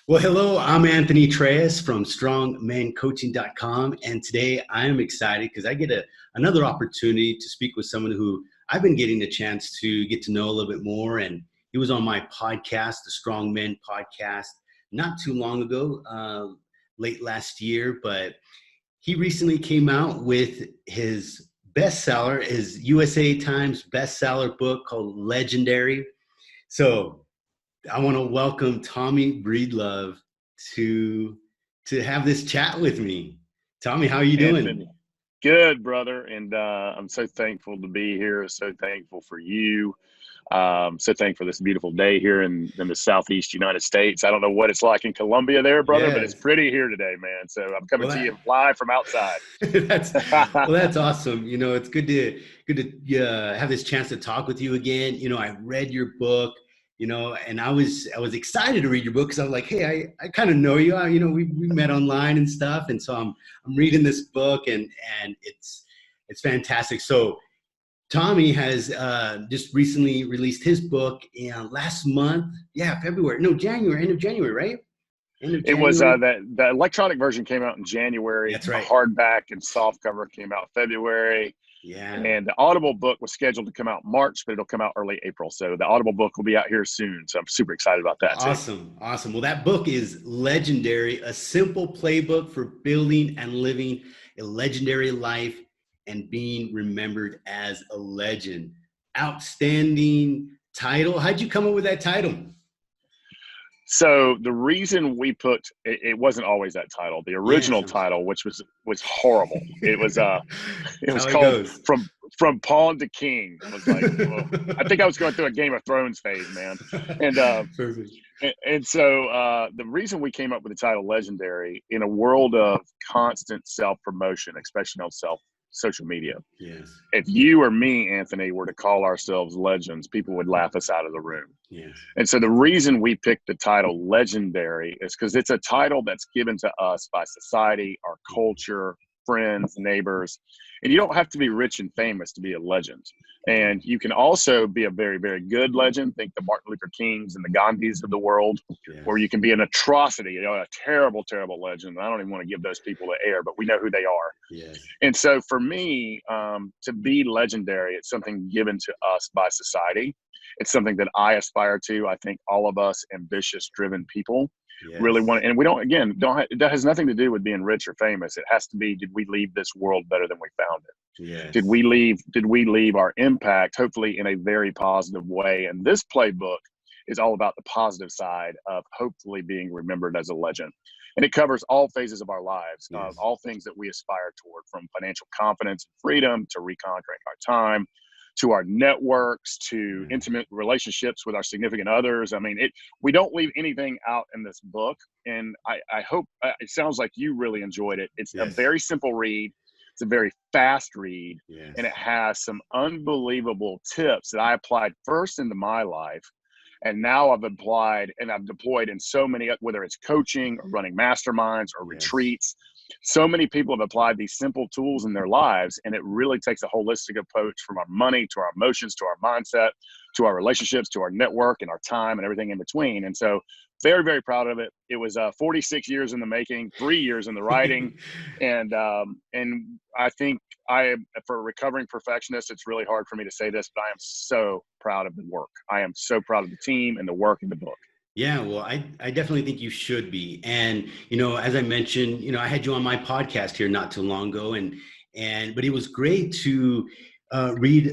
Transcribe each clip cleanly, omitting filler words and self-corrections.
Well, hello, I'm Anthony Treyes from strongmencoaching.com. And today I am excited because I get another opportunity to speak with someone who I've been getting a chance to get to know a little bit more. And he was on my podcast, the Strong Men podcast, not too long ago, late last year. But he recently came out with his bestseller, his USA Times bestseller book called Legendary. So I want to welcome Tommy Breedlove to have this chat with me. Tommy, how are you doing? Anthony, good brother, and I'm so thankful to be here. So thankful for you. So thankful for this beautiful day here in the Southeast United States. I don't know what it's like in Colombia there, brother, but it's Yes. pretty here today, man. So I'm coming Well, to you live from outside. that's that's awesome. It's good to have this chance to talk with you again. I read your book. And I was excited to read your book because I was like, hey, I kind of know you. We met online and stuff, and so I'm reading this book and it's fantastic. So Tommy has just recently released his book last month. Yeah, February. No, January, end of January, right? End of It was January. the electronic version came out in January. That's The right. hardback and soft cover came out February. Yeah. And the Audible book was scheduled to come out March, but it'll come out early April. So the Audible book will be out here soon. So I'm super excited about that too. Awesome. Awesome. Well, that book is legendary, a simple playbook for building and living a legendary life and being remembered as a legend. Outstanding title. How'd you come up with that title? So the reason we put it wasn't always that title. The Yeah, original sounds. title, which was horrible. It was it That's was how it called goes. from Pawn to King. I was like, oh. I think I was going through a Game of Thrones phase, man. And Perfect. and so the reason we came up with the title Legendary in a world of constant self promotion, especially on social media. Yes. If you or me, Anthony, were to call ourselves legends, people would laugh us out of the room. Yes. And so the reason we picked the title Legendary is because it's a title that's given to us by society, our culture, friends, neighbors. And you don't have to be rich and famous to be a legend. And you can also be a very, very good legend. Think the Martin Luther Kings and the Gandhis of the world, or Yes. you can be an atrocity, a terrible, terrible legend. I don't even want to give those people the air, but we know who they are. Yes. And so for me, to be legendary, it's something given to us by society. It's something that I aspire to. I think all of us ambitious, driven people really Yes. want to, and we don't, again, that has nothing to do with being rich or famous. It has to be, did we leave this world better than we found it? Yes. Did we leave our impact, hopefully in a very positive way? And this playbook is all about the positive side of hopefully being remembered as a legend. And it covers all phases of our lives, Yes. all things that we aspire toward, from financial confidence and freedom to reconquering our time, to our networks, to Yes. intimate relationships with our significant others. I mean, we don't leave anything out in this book. And I hope it sounds like you really enjoyed it. It's a Yes. very simple read. It's a very fast read, Yes. and it has some unbelievable tips that I applied first into my life. And now I've applied and I've deployed in so many, whether it's coaching or running masterminds or Yes. retreats. So many people have applied these simple tools in their lives, and it really takes a holistic approach from our money to our emotions to our mindset to our relationships to our network and our time and everything in between. And so, very, very proud of it. It was 46 years in the making, 3 years in the writing, and I think for a recovering perfectionist, it's really hard for me to say this, but I am so proud of the work. I am so proud of the team and the work in the book. Yeah, well, I definitely think you should be. And, as I mentioned, I had you on my podcast here not too long ago, but it was great to read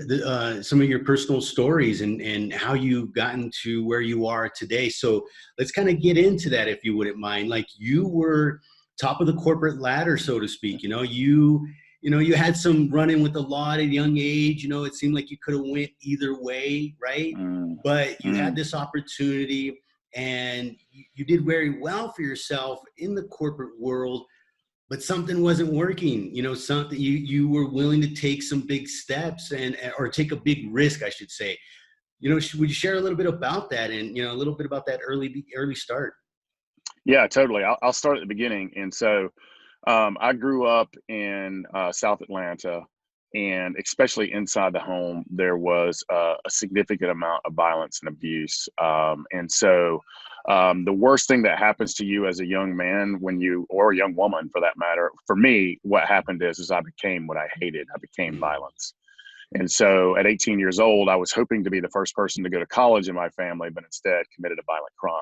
some of your personal stories and how you've gotten to where you are today. So let's kind of get into that, if you wouldn't mind. Like, you were top of the corporate ladder, so to speak. You had some run-in with the law at a young age. It seemed like you could have went either way, right? Mm, But you had mm. this opportunity and you did very well for yourself in the corporate world, but something wasn't working. Something you were willing to take some big steps or take a big risk, I should say. Would you share a little bit about that and a little bit about that early start? Yeah, totally. I'll start at the beginning. And so I grew up in South Atlanta, And especially inside the home, there was a significant amount of violence and abuse. And so the worst thing that happens to you as a young man or a young woman for that matter, for me, what happened is I became what I hated. I became violence. And so at 18 years old, I was hoping to be the first person to go to college in my family, but instead committed a violent crime.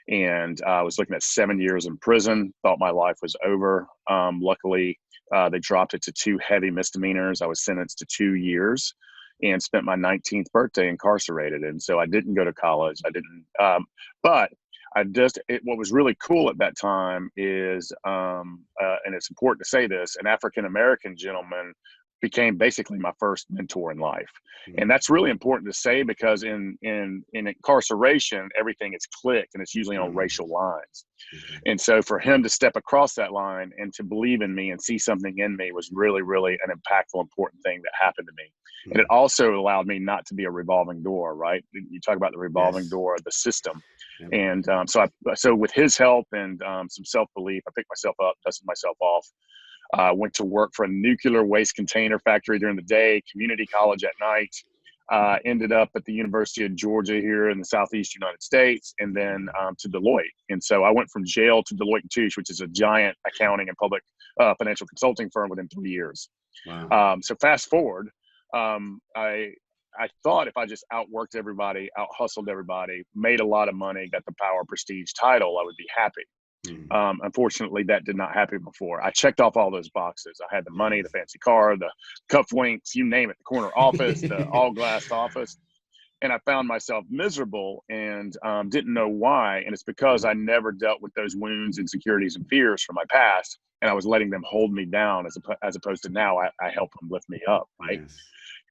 And I was looking at 7 years in prison, thought my life was over. Luckily, they dropped it to 2 heavy misdemeanors. I was sentenced to 2 years and spent my 19th birthday incarcerated. And so I didn't go to college. I didn't, but what was really cool at that time is, and it's important to say this, an African-American gentleman became basically my first mentor in life. And that's really important to say because in incarceration, everything is clicked and it's usually on racial lines. And so for him to step across that line and to believe in me and see something in me was really, really an impactful, important thing that happened to me. And it also allowed me not to be a revolving door, right? You talk about the revolving door of the system. And so with his help and some self-belief, I picked myself up, dusted myself off. Went to work for a nuclear waste container factory during the day, community college at night, ended up at the University of Georgia here in the Southeast United States, and then to Deloitte. And so I went from jail to Deloitte & Touche, which is a giant accounting and public financial consulting firm within 3 years. Wow. So fast forward, I thought if I just outworked everybody, out-hustled everybody, made a lot of money, got the power, prestige, title, I would be happy. Unfortunately, that did not happen before. I checked off all those boxes. I had the money, the fancy car, the cufflinks, you name it, the corner office, the all-glassed office. And I found myself miserable and didn't know why. And it's because I never dealt with those wounds, insecurities, and fears from my past. And I was letting them hold me down as opposed to now I help them lift me up, right? Yes.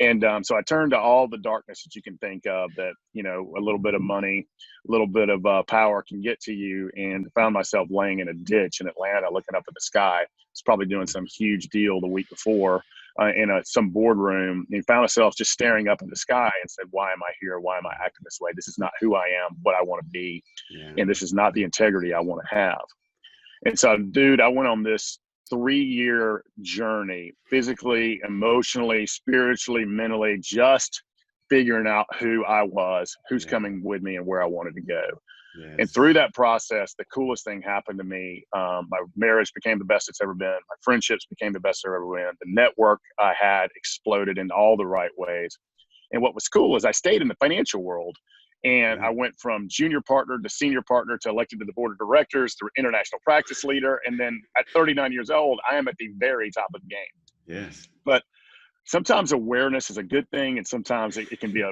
And so I turned to all the darkness that you can think of that, a little bit of money, a little bit of power can get to you, and found myself laying in a ditch in Atlanta, looking up at the sky. I was probably doing some huge deal the week before in some boardroom, and found myself just staring up at the sky and said, why am I here? Why am I acting this way? This is not who I am, what I want to be. Yeah. And this is not the integrity I want to have. And so, dude, I went on this 3-year journey, physically, emotionally, spiritually, mentally, just figuring out who I was, who's coming with me, and where I wanted to go. Yes. And through that process, the coolest thing happened to me. My marriage became the best it's ever been. My friendships became the best they've ever been. The network I had exploded in all the right ways. And what was cool is I stayed in the financial world. And I went from junior partner to senior partner to elected to the board of directors to international practice leader. And then at 39 years old, I am at the very top of the game. Yes. But sometimes awareness is a good thing. And sometimes it can be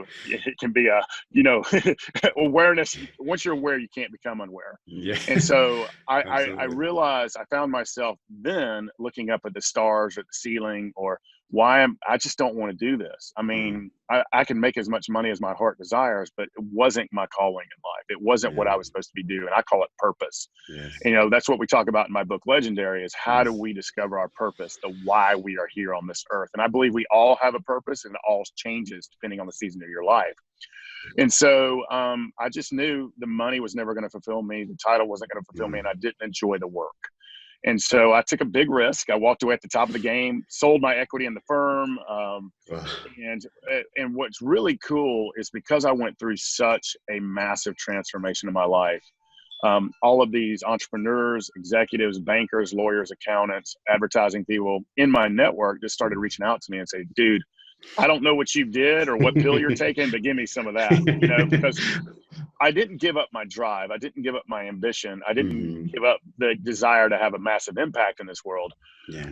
awareness. Once you're aware, you can't become unaware. Yeah. And so I realized I found myself then looking up at the stars or the ceiling or I just don't want to do this. I mean, I can make as much money as my heart desires, but it wasn't my calling in life. It wasn't what I was supposed to be doing. I call it purpose. Yes. That's what we talk about in my book, Legendary, is how do we discover our purpose, the why we are here on this earth. And I believe we all have a purpose, and it all changes depending on the season of your life. And so I just knew the money was never going to fulfill me. The title wasn't going to fulfill me, and I didn't enjoy the work. And so I took a big risk. I walked away at the top of the game, sold my equity in the firm. And what's really cool is because I went through such a massive transformation in my life, all of these entrepreneurs, executives, bankers, lawyers, accountants, advertising people in my network just started reaching out to me and say, dude, I don't know what you did or what pill you're taking, but give me some of that, because I didn't give up my drive. I didn't give up my ambition. I didn't give up the desire to have a massive impact in this world. Yes.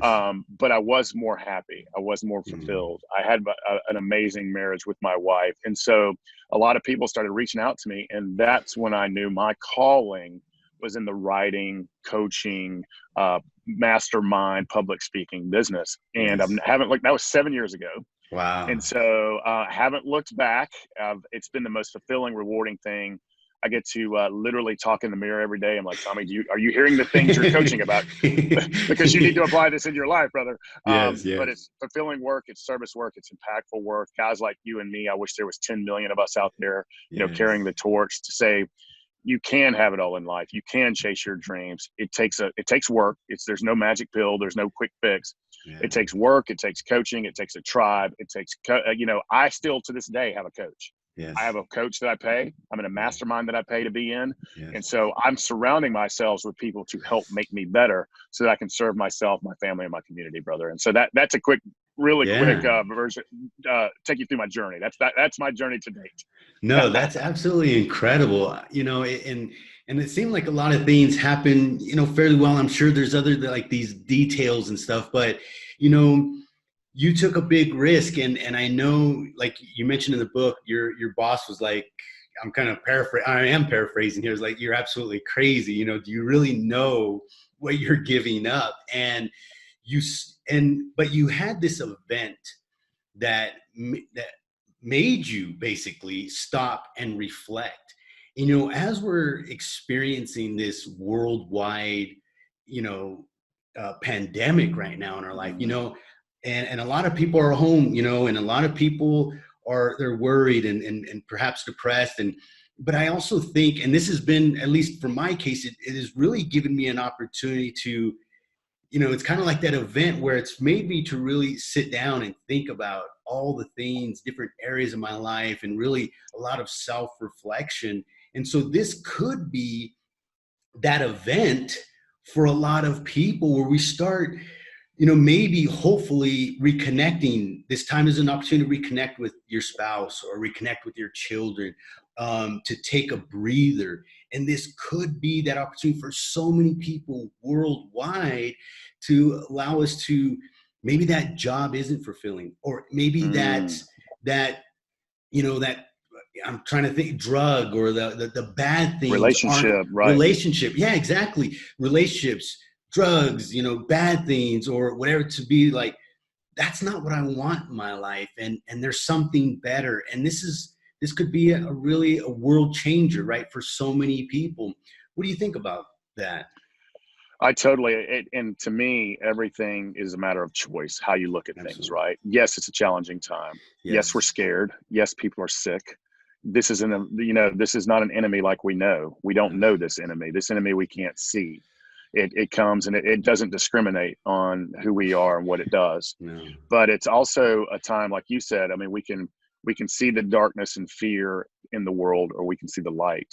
But I was more happy. I was more fulfilled. I had an amazing marriage with my wife. And so a lot of people started reaching out to me. And that's when I knew my calling was in the writing, coaching, mastermind, public speaking business. And I haven't looked, that was 7 years ago. Wow. And so haven't looked back. It's been the most fulfilling, rewarding thing. I get to literally talk in the mirror every day. I'm like, Tommy, are you hearing the things you're coaching about? Because you need to apply this in your life, brother. Yes. But it's fulfilling work. It's service work. It's impactful work. Guys like you and me, I wish there was 10 million of us out there, carrying the torch to say, you can have it all in life. You can chase your dreams. It takes work. There's no magic pill. There's no quick fix. Yeah. It takes work. It takes coaching. It takes a tribe. It takes, I still to this day have a coach. Yes. I have a coach that I pay. I'm in a mastermind that I pay to be in. Yes. And so I'm surrounding myself with people to help make me better so that I can serve myself, my family, and my community, brother. And so that's a really quick version, take you through my journey. That's my journey to date. No, that's absolutely incredible. And it seemed like a lot of things happen, fairly well. I'm sure there's other like these details and stuff, but you took a big risk, and I know, like you mentioned in the book, your boss was like, I am paraphrasing here, is like, you're absolutely crazy. Do you really know what you're giving up? And but you had this event that made you basically stop and reflect. As we're experiencing this worldwide, pandemic right now in our life, and a lot of people are home, and a lot of people they're worried and perhaps depressed. But I also think, and this has been, at least for my case, it has really given me an opportunity to, it's kind of like that event where it's made me to really sit down and think about all the things, different areas of my life, and really a lot of self-reflection. And so this could be that event for a lot of people where we start, maybe hopefully reconnecting. This time is an opportunity to reconnect with your spouse or reconnect with your children, to take a breather. And this could be that opportunity for so many people worldwide to allow us to, maybe that job isn't fulfilling, or maybe that I'm trying to think, drug, or the bad things relationship, right? Relationship. Yeah, exactly. Relationships, drugs, bad things, or whatever, to be like, that's not what I want in my life. And there's something better. And this could be a really a world changer, right? For so many people. What do you think about that? I totally, and to me, everything is a matter of choice, how you look at things, right? Yes, it's a challenging time. Yes, we're scared. Yes, people are sick. This isn't this is not an enemy like we know. We don't know this enemy. This enemy we can't see. It comes and it doesn't discriminate on who we are and what it does. No. But it's also a time, like you said, I mean, we can see the darkness and fear in the world, or we can see the light.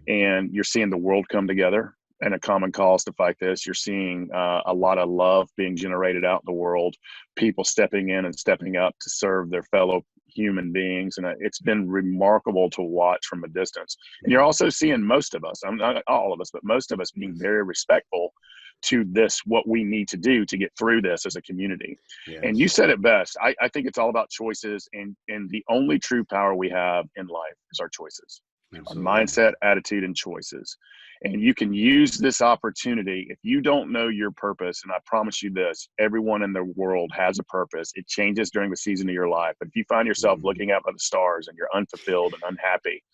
And you're seeing the world come together and a common cause to fight this. You're seeing a lot of love being generated out in the world, people stepping in and stepping up to serve their fellow human beings. And it's been remarkable to watch from a distance. And you're also seeing most of us, not all of us, but most of us being very respectful to this, what we need to do to get through this as a community. Yes. And you said it best. I think it's all about choices, and the only true power we have in life is our choices. Absolutely. Our mindset, attitude, and choices. And you can use this opportunity. If you don't know your purpose, and I promise you this, everyone in the world has a purpose. It changes during the season of your life. But if you find yourself looking up at the stars and you're unfulfilled and unhappy,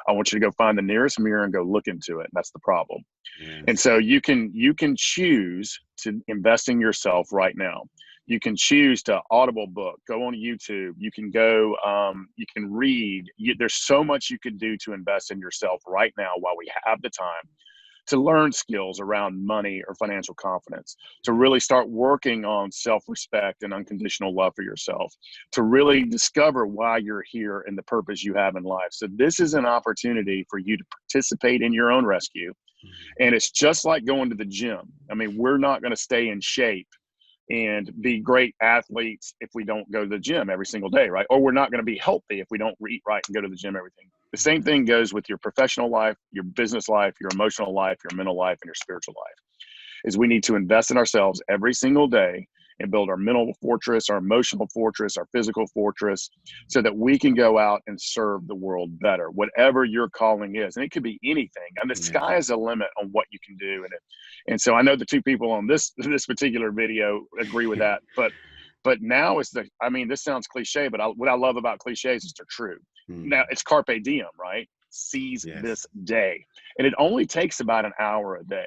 I want you to go find the nearest mirror and go look into it. And that's the problem. Yes. And so you can choose to invest in yourself right now. You can choose to Audible book, go on YouTube. You can go, you can read. There's so much you could do to invest in yourself right now while we have the time, to learn skills around money or financial confidence, to really start working on self-respect and unconditional love for yourself, to really discover why you're here and the purpose you have in life. So this is an opportunity for you to participate in your own rescue. And it's just like going to the gym. I mean, we're not going to stay in shape and be great athletes if we don't go to the gym every single day, right? Or we're not going to be healthy if we don't eat right and go to the gym, everything. The same thing goes with your professional life, your business life, your emotional life, your mental life, and your spiritual life. Is we need to invest in ourselves every single day and build our mental fortress, our emotional fortress, our physical fortress, so that we can go out and serve the world better, whatever your calling is. And it could be anything. And the sky is the limit on what you can do. And so I know the two people on this particular video agree with that. But now is this sounds cliche, but what I love about cliches is they're true. Now it's carpe diem, right? Seize this day. And it only takes about an hour a day.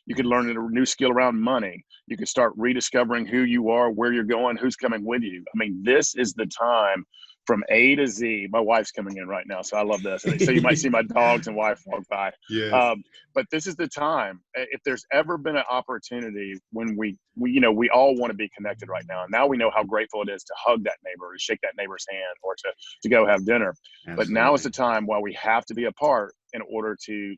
You could learn a new skill around money. You could start rediscovering who you are, where you're going, who's coming with you. I mean, this is the time from A to Z. My wife's coming in right now, so I love this. So you might see my dogs and wife walk by. Yes. But this is the time. If there's ever been an opportunity when we all want to be connected right now. And now we know how grateful it is to hug that neighbor, or shake that neighbor's hand, or to go have dinner. Absolutely. But now is the time while we have to be apart in order to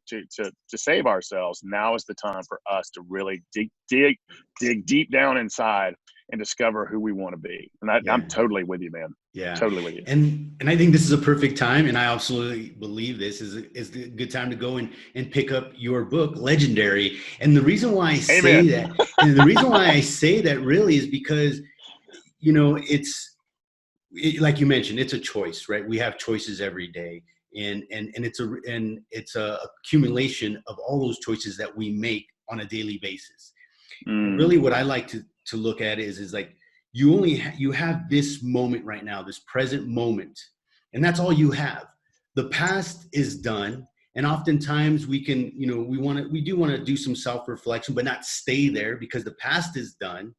save ourselves. Now is the time for us to really dig deep down inside and discover who we want to be. And I'm totally with you, man. Yeah, totally with you. And I think this is a perfect time, and I absolutely believe this is a good time to go and pick up your book, Legendary. And the reason why I say that, and the reason why I say that really is because, like you mentioned, it's a choice, right? We have choices every day, and it's a accumulation of all those choices that we make on a daily basis. And really, what I like to look at is like, you have this moment right now, this present moment, and that's all you have. The past is done, and oftentimes we can, we do want to do some self-reflection, but not stay there, because the past is done.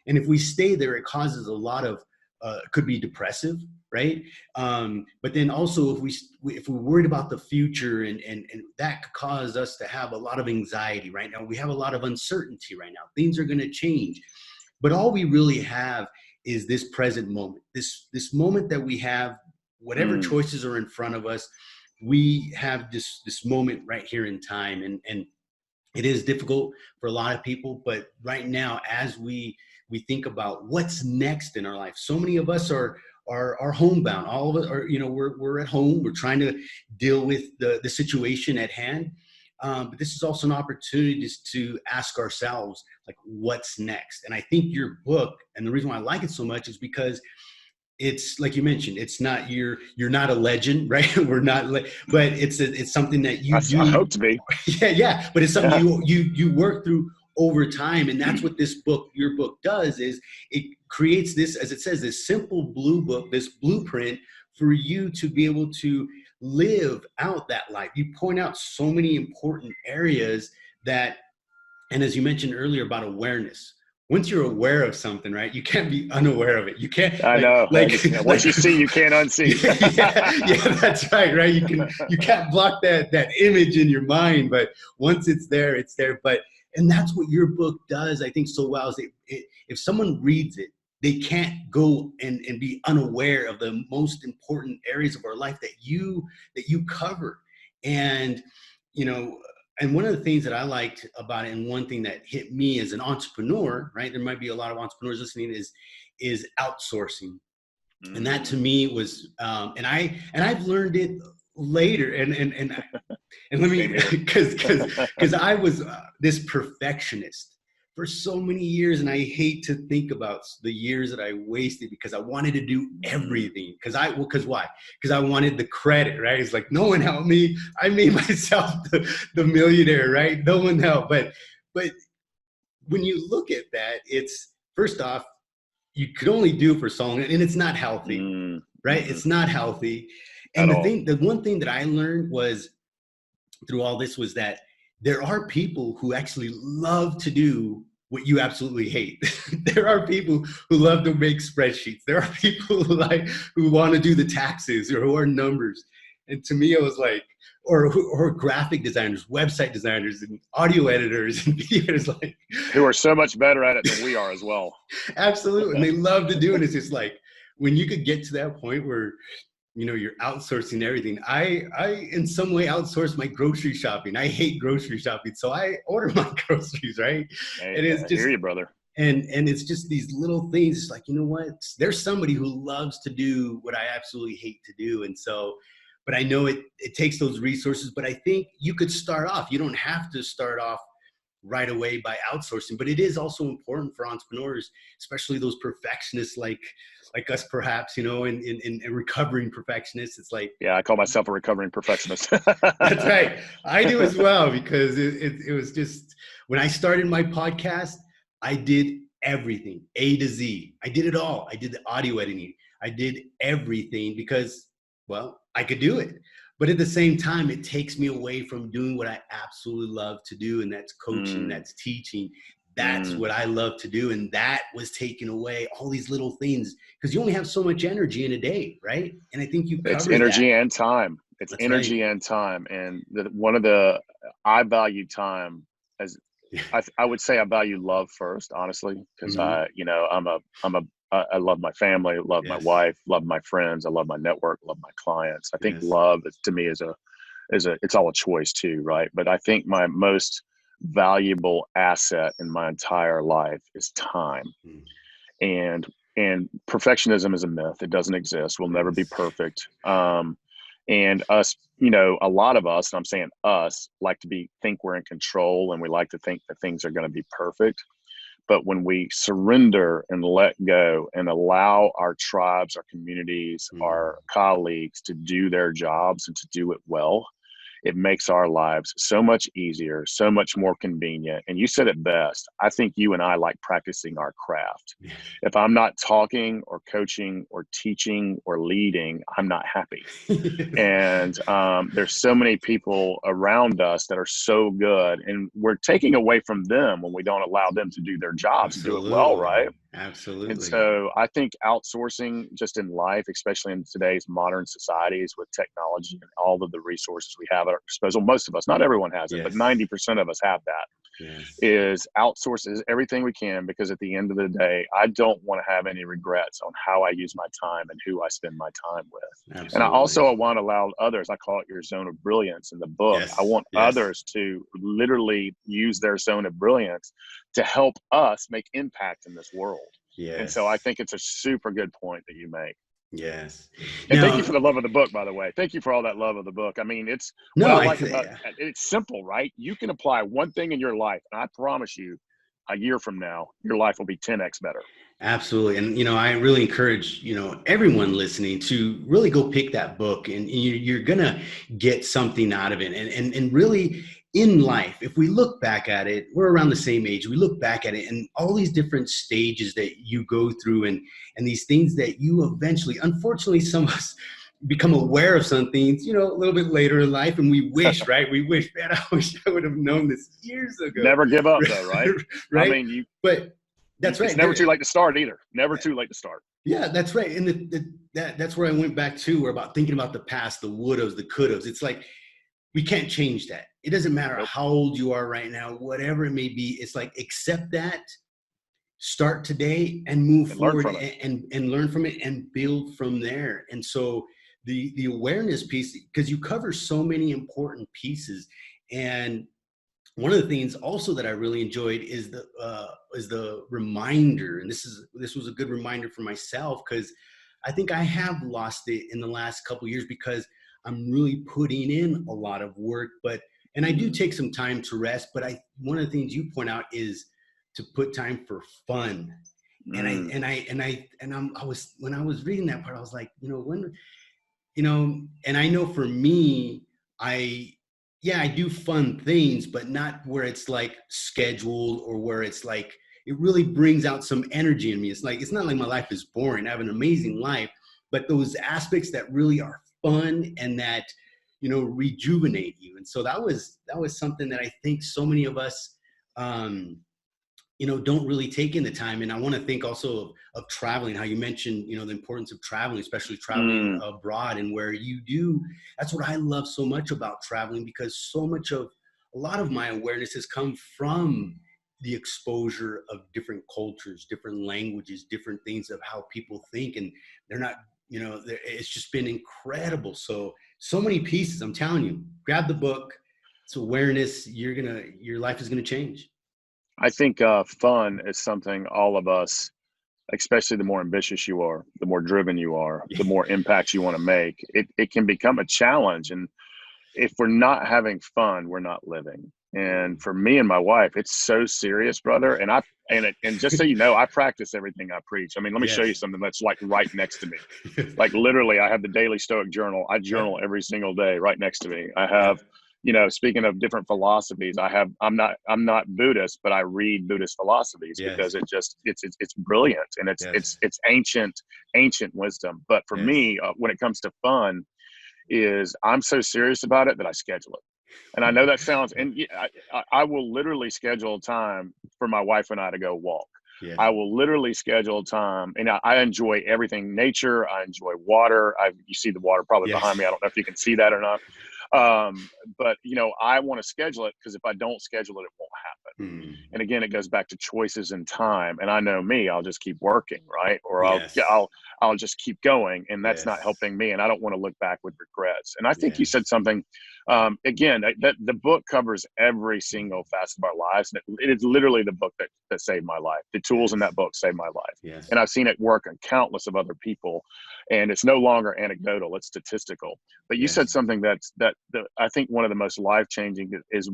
And if we stay there, it causes a lot of could be depressive, right? But then also, if we're worried about the future, and that could cause us to have a lot of anxiety right now. We have a lot of uncertainty right now. Things are going to change. But all we really have is this present moment, this moment that we have, whatever choices are in front of us, we have this moment right here in time. And it is difficult for a lot of people, but right now, as we think about what's next in our life, so many of us are homebound. All of us are, we're at home. We're trying to deal with the situation at hand. But this is also an opportunity just to ask ourselves, like, what's next? And I think your book, and the reason why I like it so much, is because it's, like you mentioned, it's not, you're not a legend, right? We're not, but it's something that you do. I hope to be. Yeah. But it's something you work through over time. And that's what your book does, is it creates this, as it says, this simple blue book, this blueprint for you to be able to live out that life. You point out so many important areas that, and as you mentioned earlier about awareness, once you're aware of something, right, you can't be unaware of it. You can't. I know. Once you see, you can't unsee. yeah, that's right. Right. You can't block that image in your mind, but once it's there, it's there. And that's what your book does, I think, so well, is if someone reads it, they can't go and be unaware of the most important areas of our life that you cover. And, and one of the things that I liked about it, and one thing that hit me as an entrepreneur, right, there might be a lot of entrepreneurs listening, is outsourcing. And that to me was, and I've learned it later, and let me, because I was this perfectionist for so many years, and I hate to think about the years that I wasted because I wanted to do everything. Because why? Because I wanted the credit, right? It's like, no one helped me. I made myself the millionaire, right? No one helped. But when you look at that, it's, first off, you could only do it for so long, and it's not healthy, right? It's not healthy. And the one thing that I learned was through all this was that there are people who actually love to do what you absolutely hate. There are people who love to make spreadsheets. There are people who want to do the taxes, or who are numbers. And to me, it was like, or graphic designers, website designers, and audio editors, and video editors, like, who are so much better at it than we are as well. Absolutely. And they love to do it. It's just like, when you could get to that point where, you're outsourcing everything. I in some way outsource my grocery shopping. I hate grocery shopping, so I order my groceries, right? Hey, and it's I hear you, brother. And it's just these little things. It's like, what? There's somebody who loves to do what I absolutely hate to do. And so, but I know it takes those resources, but I think you could start off. You don't have to start off right away by outsourcing, but it is also important for entrepreneurs, especially those perfectionists like us, perhaps, and recovering perfectionists. It's like, yeah, I call myself a recovering perfectionist. That's right. I do as well, because it was just, when I started my podcast, I did everything, A to Z. I did it all. I did the audio editing. I did everything because, well, I could do it. But at the same time, it takes me away from doing what I absolutely love to do, and that's coaching, that's teaching. that's what I love to do. And that was taking away all these little things because you only have so much energy in a day, right? And I think you It's covered that. energy and time. It's That's right. energy and time. And I value time as I would say I value love first, honestly, because Mm-hmm. I love my family, love my Yes. wife, love my friends, I love my network, love my clients. I think Yes. love to me it's all a choice too, right? But I think my most valuable asset in my entire life is time. Mm. And perfectionism is a myth. It doesn't exist. We'll never be Yes. perfect. And us, a lot of us, and I'm saying us, like to think we're in control, and we like to think that things are going to be perfect. But when we surrender and let go and allow our tribes, our communities, Mm. our colleagues to do their jobs and to do it well, it makes our lives so much easier, so much more convenient. And you said it best. I think you and I like practicing our craft. Yes. If I'm not talking or coaching or teaching or leading, I'm not happy. Yes. And there's so many people around us that are so good, and we're taking away from them when we don't allow them to do their jobs and do it well, right? Absolutely. And Absolutely. so I think outsourcing just in life, especially in today's modern societies with technology and all of the resources we have at our disposal, most of us, not everyone has it, but Yes. 90% of us have that, Yes. is outsources everything we can, because at the end of the day, I don't want to have any regrets on how I use my time and who I spend my time with. And I Absolutely. also want to allow others, I call it your zone of brilliance in the book. I Yes. want Yes. others to literally use their zone of brilliance to help us make impact in this world. And so I Yes. think it's a super good point that you make. Yes. And thank you for Now, the love of the book, by the way. Thank you for all that love of the book. I mean, it's what no, I I like th- about it's simple, right? You can apply one thing in your life, and I promise you, a year from now, your life will be 10x better. absolutely. And, I really encourage, everyone listening to really go pick that book and you're going to get something out of it. And really in life, if we look back at it, we're around the same age. We look back at it and all these different stages that you go through and these things that you eventually, unfortunately, some of us become aware of some things, a little bit later in life. And we wish, right? We wish, man, I wish I would have known this years ago. Never give up, though, right? I Right. mean, But that's it's right. never too late to start either. Never too late to start. Yeah, that's right. And that's where I went back to, where about thinking about the past, the wouldas, the couldas. It's like, we can't change that. It doesn't matter Nope. how old you are right now, whatever it may be. It's like, accept that, start today and move And learn forward from it. and learn from it and build from there. And so the awareness piece, because you cover so many important pieces. And one of the things also that I really enjoyed is the reminder, and this was a good reminder for myself, because I think I have lost it in the last couple of years because I'm really putting in a lot of work, and I do take some time to rest. But one of the things you point out is to put time for fun. I was, when I was reading that part, I was like, and I know for me, I, yeah, I do fun things, but not where it's like scheduled or where it's like, it really brings out some energy in me. It's not like my life is boring. I have an amazing life, but those aspects that really are fun and that, rejuvenate you. And so that was something that I think so many of us, don't really take in the time. And I want to think also of traveling, how you mentioned, the importance of traveling, especially traveling abroad, and where you do. That's what I love so much about traveling, because so much of a lot of my awareness has come from the exposure of different cultures, different languages, different things of how people think. And they're not, it's just been incredible. So many pieces. I'm telling you, grab the book. It's awareness. Your life is going to change. I think fun is something all of us, especially the more ambitious you are, the more driven you are, the more impact you want to make, it can become a challenge. And if we're not having fun, we're not living. And for me and my wife, it's so serious, brother. And and just so you know, I practice everything I preach. I mean, let me show you Yes. something that's like right next to me. Like literally, I have the Daily Stoic Journal. I Yeah. journal every single day right next to me. I Yeah. have, speaking of different philosophies, I'm not Buddhist, but I read Buddhist philosophies because Yes. it's brilliant, and Yes. it's ancient wisdom. But for Yes. me, when it comes to fun, is I'm so serious about it that I schedule it. And I know that sounds, and I will literally schedule time for my wife and I to go walk. Yes. I will literally schedule time, and I enjoy everything nature. I enjoy water. You see the water probably Yes. behind me. I don't know if you can see that or not. But I want to schedule it, because if I don't schedule it, it won't happen. Hmm. And again, it goes back to choices and time. And I know me, I'll just keep working, right? Or Yes. I'll just keep going, and that's not Yes. helping me. And I don't want to look back with regrets. And I think you Yes. said something, again, that the book covers every single facet of our lives. And it is literally the book that saved my life. The tools in Yes. that book saved my life. Yes. And I've seen it work on countless of other people. And it's no longer anecdotal, it's statistical. But you said Yes. something that I think one of the most life-changing is,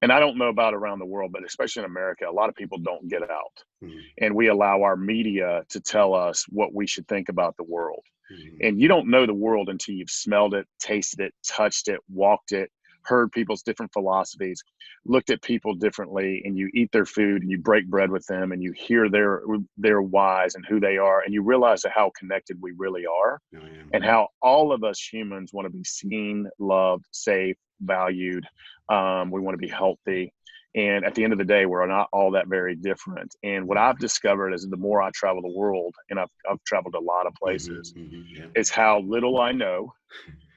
and I don't know about around the world, but especially in America, a lot of people don't get out. Hmm. And we allow our media to tell us what we should think about the world. Hmm. And you don't know the world until you've smelled it, tasted it, touched it, walked it, heard people's different philosophies, looked at people differently, and you eat their food and you break bread with them and you hear their whys and who they are, and you realize how connected we really are, Oh, yeah. and how all of us humans want to be seen, loved, safe, valued. We want to be healthy. And at the end of the day, we're not all that very different. And what I've discovered is the more I travel the world, and I've traveled a lot of Hmm. places, Hmm. Yeah. is how little I know,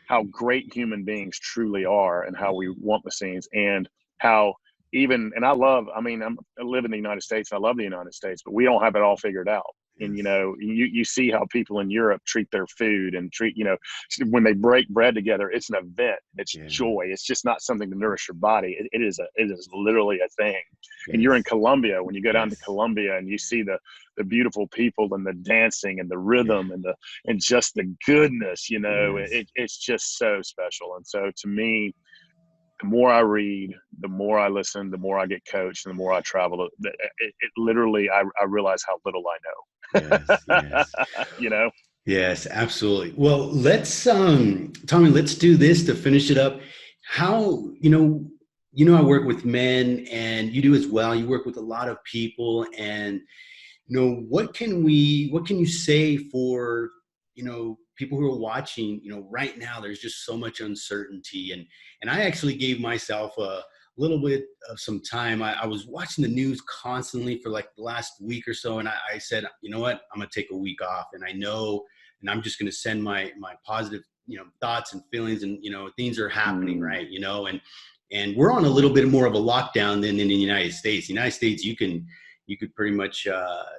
how great human beings truly are, and how we want the scenes, and how and I live in the United States, and I love the United States, but we don't have it all figured out. And Yes. you see how people in Europe treat their food, and when they break bread together, it's an event, it's Yeah. joy, it's just not something to nourish your body. It is literally a thing. And you're in Yes. Colombia, when you go down to Yes. Colombia and you see the beautiful people and the dancing and the Yeah. rhythm and just the goodness, Yes. it's just so special. And so to me, the more I read, the more I listen, the more I get coached, and the more I travel, it literally, I realize how little I Yes. know. Yes. you know? Yes, absolutely. Well, let's Tommy, let's do this to finish it up. How, I work with men and you do as well. You work with a lot of people and what can you say for, people who are watching, right now there's just so much uncertainty and I actually gave myself a little bit of some time. I was watching the news constantly for like the last week or so. And I said, you know what, I'm going to take a week off and and I'm just going to send my positive, thoughts and feelings and, things are happening. Mm. Right. And we're on a little bit more of a lockdown than in the United States. The United States, you could pretty much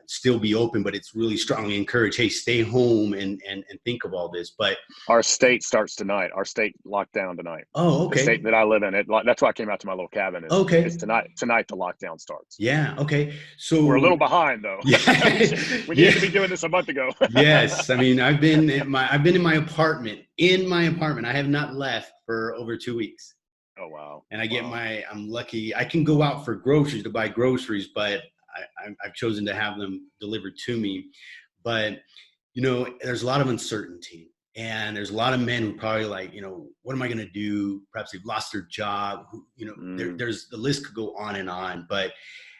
still be open, but it's really strongly encouraged, hey, stay home and think of all this. But Our state starts tonight. Our state locked down tonight. oh, The state okay. that I live in, that's why I came out to my little cabin. Is Okay. tonight. Tonight the lockdown starts. Yeah. Okay. We're a So little behind though. yeah. We needed Yeah. to be doing this a month ago. Yes. I mean, I've been in my apartment. In my apartment. I have not left for over 2 weeks. Oh wow. And Wow. I'm lucky. I can go out for groceries to buy groceries, but I've chosen to have them delivered to me. But, there's a lot of uncertainty and there's a lot of men who probably like, what am I going to do? Perhaps they've lost their job. Mm. There's the list could go on and on. But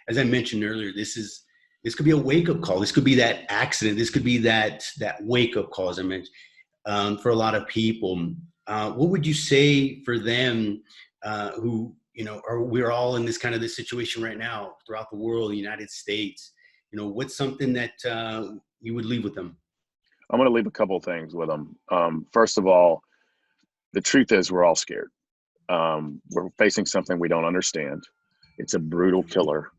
as I mentioned earlier, this could be a wake up call. This could be that accident. This could be that wake up call, as I mentioned, for a lot of people. What would you say for them who, we're all in this situation right now throughout the world, the United States? What's something that you would leave with them? I'm going to leave a couple of things with them. First of all, the truth is we're all scared. We're facing something we don't understand. It's a brutal killer,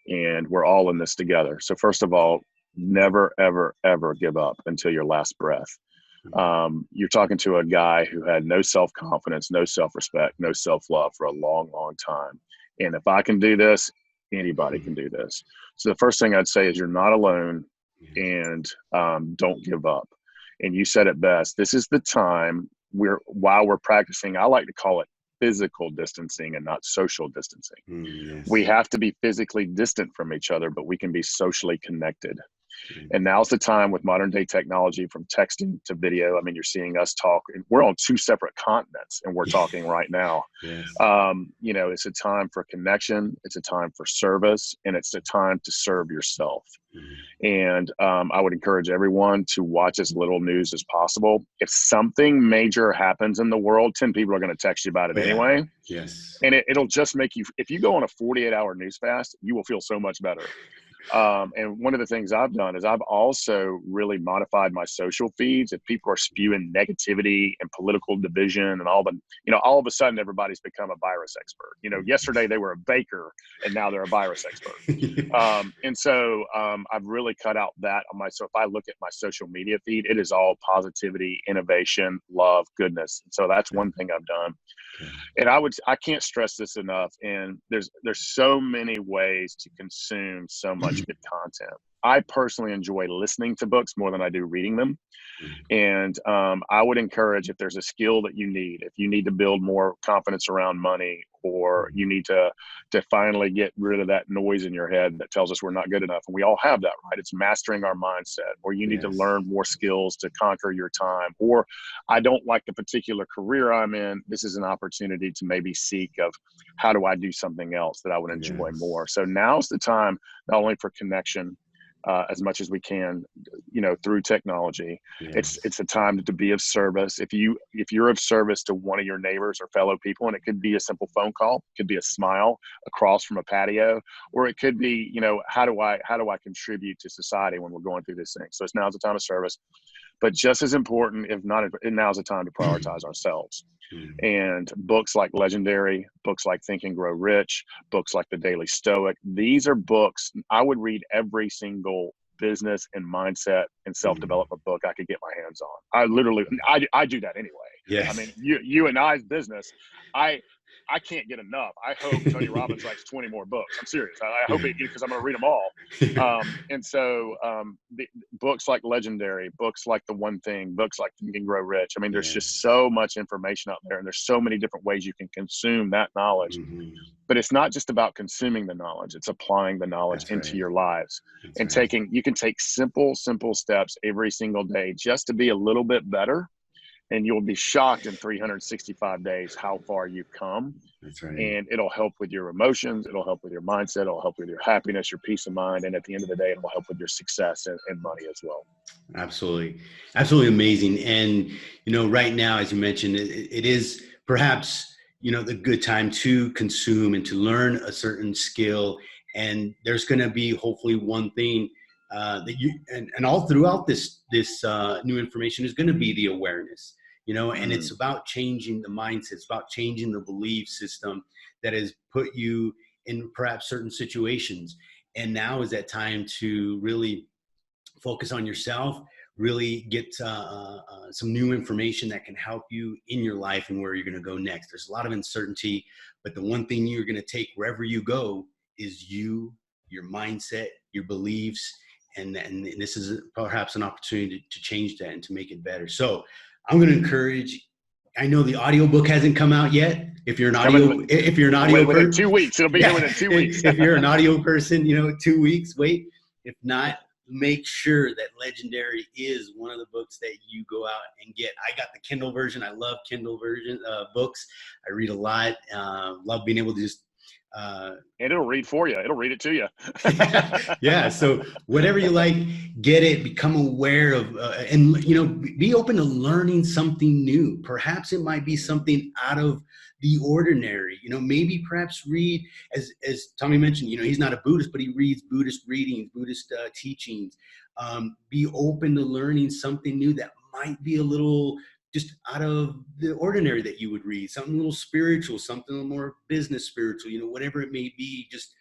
and we're all in this together. So first of all, never, ever, ever give up until your last breath. You're talking to a guy who had no self-confidence, no self-respect, no self-love for a long, long time. And if I can do this, anybody can do this. So the first thing I'd say is you're not alone, and don't give up. And you said it best. This is the time while we're practicing, I like to call it physical distancing and not social distancing. Yes. We have to be physically distant from each other, but we can be socially connected. And now's the time with modern day technology, from texting to video. I mean, you're seeing us talk, and we're on 2 separate continents and we're talking right now. Yes. It's a time for connection. It's a time for service, and it's a time to serve yourself. And I would encourage everyone to watch as little news as possible. If something major happens in the world, 10 people are going to text you about it anyway. Yes. And it'll just make you, if you go on a 48-hour news fast, you will feel so much better. And one of the things I've done is I've also really modified my social feeds. If people are spewing negativity and political division and all of a sudden everybody's become a virus expert. Yesterday they were a baker and now they're a virus expert. And so I've really cut out that on so if I look at my social media feed, it is all positivity, innovation, love, goodness. And so that's one thing I've done. And I can't stress this enough. And there's so many ways to consume so much good content. I personally enjoy listening to books more than I do reading them. And I would encourage, if there's a skill that you need, if you need to build more confidence around money, or you need to finally get rid of that noise in your head that tells us we're not good enough. And we all have that, right? It's mastering our mindset, or you need to learn more skills to conquer your time, or I don't like the particular career I'm in. This is an opportunity to maybe seek of how do I do something else that I would enjoy more. So now's the time, not only for connection, as much as we can, through technology. It's a time to be of service. If you're of service to one of your neighbors or fellow people, and it could be a simple phone call, it could be a smile across from a patio, or it could be, how do I contribute to society when we're going through this thing? So now's a time of service. But just as important, if not, now's the time to prioritize ourselves. And books like Legendary, books like Think and Grow Rich, books like The Daily Stoic, these are books I would read every single business and mindset and self-development book I could get my hands on. I do that anyway. Yes. I mean, you and I's business, I can't get enough. I hope Tony Robbins writes 20 more books. I'm serious. I hope it, because I'm going to read them all. And so the books like Legendary, books like The One Thing, books like Think and Grow Rich. I mean, there's just so much information out there, and there's so many different ways you can consume that knowledge. But it's not just about consuming the knowledge. It's applying the knowledge into your lives. You can take simple steps every single day just to be a little bit better. And you'll be shocked in 365 days how far you've come. That's right. And it'll help with your emotions. It'll help with your mindset. It'll help with your happiness, your peace of mind. And at the end of the day, it'll help with your success and money as well. Absolutely. Absolutely amazing. And, right now, as you mentioned, it is perhaps, the good time to consume and to learn a certain skill. And there's going to be hopefully one thing that you, and all throughout this new information is going to be the awareness, and it's about changing the mindset. It's about changing the belief system that has put you in perhaps certain situations. And now is that time to really focus on yourself, really get some new information that can help you in your life and where you're going to go next. There's a lot of uncertainty, but the one thing you're going to take wherever you go is your mindset, your beliefs, and this is perhaps an opportunity to change that and to make it better. So I'm going to encourage, I know the audiobook hasn't come out yet. If you're an audio within 2 weeks, it'll be here within 2 weeks. If you're an audio person, 2 weeks, wait. If not, make sure that Legendary is one of the books that you go out and get. I got the Kindle version. I love Kindle version books. I read a lot. Love being able to just and it'll read for you. It'll read it to you. Yeah. So whatever you like, get it, become aware of, and, be open to learning something new. Perhaps it might be something out of the ordinary, maybe perhaps read, as Tommy mentioned, he's not a Buddhist, but he reads Buddhist readings, Buddhist teachings. Be open to learning something new that might be a little just out of the ordinary that you would read, something a little spiritual, something a little more business spiritual, whatever it may be, just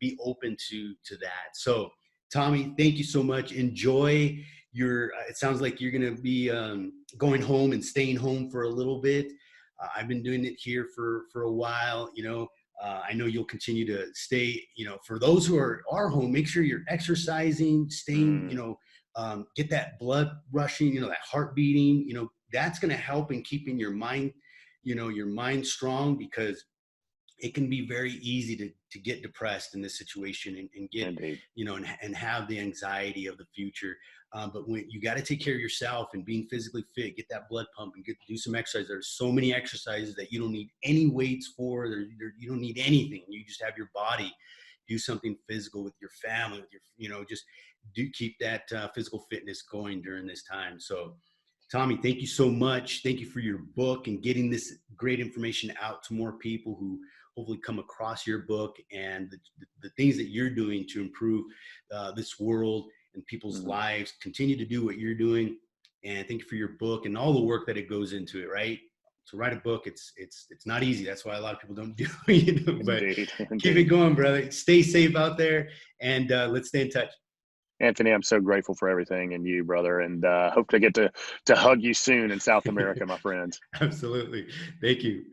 be open to that. So Tommy, thank you so much. Enjoy it sounds like you're going to be going home and staying home for a little bit. I've been doing it here for a while, I know you'll continue to stay, for those who are home, make sure you're exercising, staying, get that blood rushing, that heart beating, that's going to help in keeping your mind, your mind strong, because it can be very easy to get depressed in this situation and get, Indeed. and have the anxiety of the future. But when you got to take care of yourself and being physically fit, get that blood pump and do some exercise. There's so many exercises that you don't need any weights for. You don't need anything. You just have your body do something physical with your family, with your, just do keep that physical fitness going during this time. So Tommy, thank you so much. Thank you for your book and getting this great information out to more people who hopefully come across your book and the things that you're doing to improve this world and people's lives. Continue to do what you're doing. And thank you for your book and all the work that it goes into it, right? To write a book, it's not easy. That's why a lot of people don't do it. But Indeed. keep it going, brother. Stay safe out there, and let's stay in touch. Anthony, I'm so grateful for everything and you, brother, and hope to get to hug you soon in South America, my friend. Absolutely. Thank you.